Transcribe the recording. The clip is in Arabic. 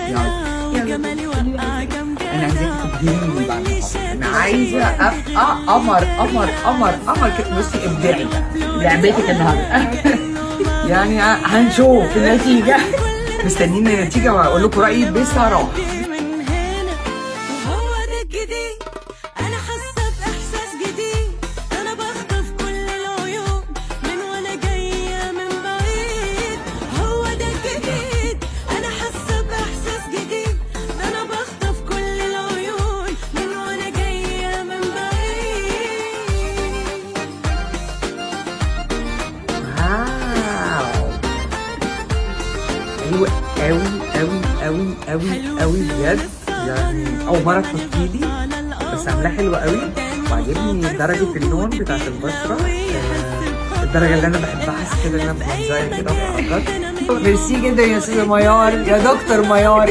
يلا انا عايزاكي تبهريني بعد الحفلة. انا عايزه ابقى قمر قمر قمر قمر كده. بصي ابداعي بقى لعبتك النهارده. يعني هنشوف النتيجه. مستنيين النتيجه واقول لكم رايي بصراحه. حلوة قوي قوي قوي قوي قوي بجد. يعني أول مرة تحكيلي بس عاملاها حلوة قوي. وعجبني درجة اللون بتاعت البشرة، الدرجة اللي أنا بحبها. حاسة كده إن أنا بنزاية كده في الحركات. ميرسي جدا يا أستاذة ميار، يا دكتور ميار.